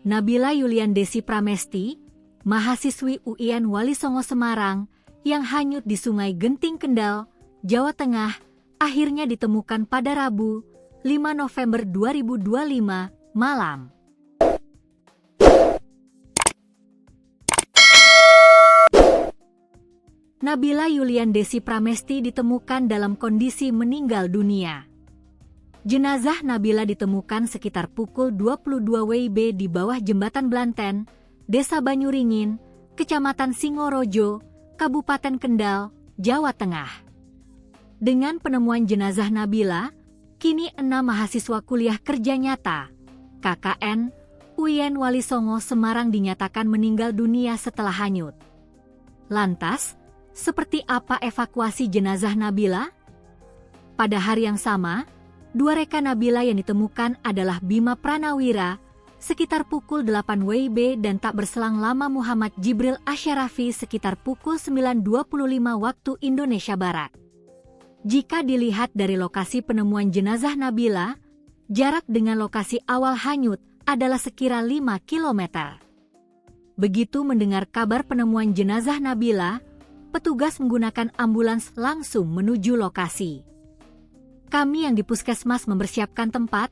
Nabila Yuliandesi Pramesti, mahasiswi UIN Wali Songo Semarang, yang hanyut di Sungai Genting Kendal, Jawa Tengah, akhirnya ditemukan pada Rabu, 5 November 2025, malam. Nabila Yuliandesi Pramesti ditemukan dalam kondisi meninggal dunia. Jenazah Nabila ditemukan sekitar pukul 22 WIB di bawah Jembatan Blanten, Desa Banyuringin, Kecamatan Singorojo, Kabupaten Kendal, Jawa Tengah. Dengan penemuan jenazah Nabila, kini 6 mahasiswa kuliah kerja nyata, KKN, UIN Wali Songo Semarang dinyatakan meninggal dunia setelah hanyut. Lantas, seperti apa evakuasi jenazah Nabila? Pada hari yang sama, 2 rekan Nabila yang ditemukan adalah Bima Pranawira, sekitar pukul 8 WIB dan tak berselang lama Muhammad Jibril Asyarafi sekitar pukul 9.25 waktu Indonesia Barat. Jika dilihat dari lokasi penemuan jenazah Nabila, jarak dengan lokasi awal hanyut adalah sekira 5 km. Begitu mendengar kabar penemuan jenazah Nabila, petugas menggunakan ambulans langsung menuju lokasi. Kami yang di Puskesmas mempersiapkan tempat,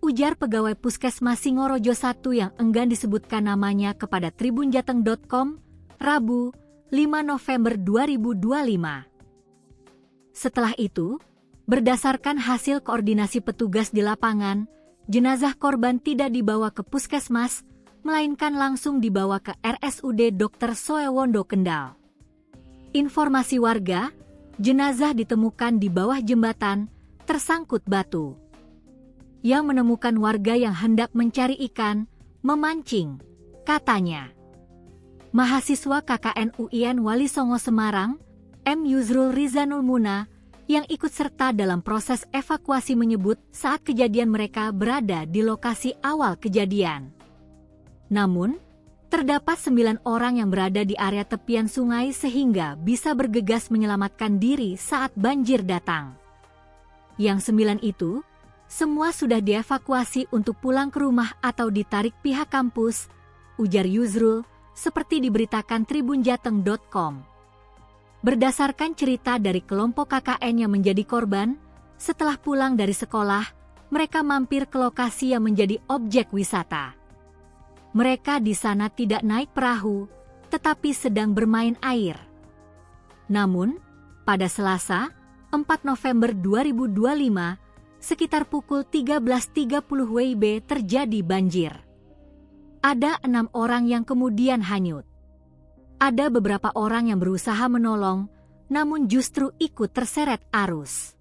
ujar pegawai Puskesmas Singorojo 1 yang enggan disebutkan namanya kepada tribunjateng.com, Rabu, 5 November 2025. Setelah itu, berdasarkan hasil koordinasi petugas di lapangan, jenazah korban tidak dibawa ke Puskesmas, melainkan langsung dibawa ke RSUD Dr. Soewondo Kendal. Informasi warga, jenazah ditemukan di bawah jembatan, tersangkut batu. Yang menemukan warga yang hendak mencari ikan, memancing, katanya. Mahasiswa KKN UIN Wali Songo Semarang, M. Yuzrul Rizanul Muna, yang ikut serta dalam proses evakuasi menyebut saat kejadian mereka berada di lokasi awal kejadian. Namun, terdapat 9 orang yang berada di area tepian sungai sehingga bisa bergegas menyelamatkan diri saat banjir datang. Yang 9 itu, semua sudah dievakuasi untuk pulang ke rumah atau ditarik pihak kampus, ujar Yuzrul, seperti diberitakan tribunjateng.com. Berdasarkan cerita dari kelompok KKN yang menjadi korban, setelah pulang dari sekolah, mereka mampir ke lokasi yang menjadi objek wisata. Mereka di sana tidak naik perahu, tetapi sedang bermain air. Namun, pada Selasa, 4 November 2025, sekitar pukul 13.30 WIB terjadi banjir. Ada 6 orang yang kemudian hanyut. Ada beberapa orang yang berusaha menolong, namun justru ikut terseret arus.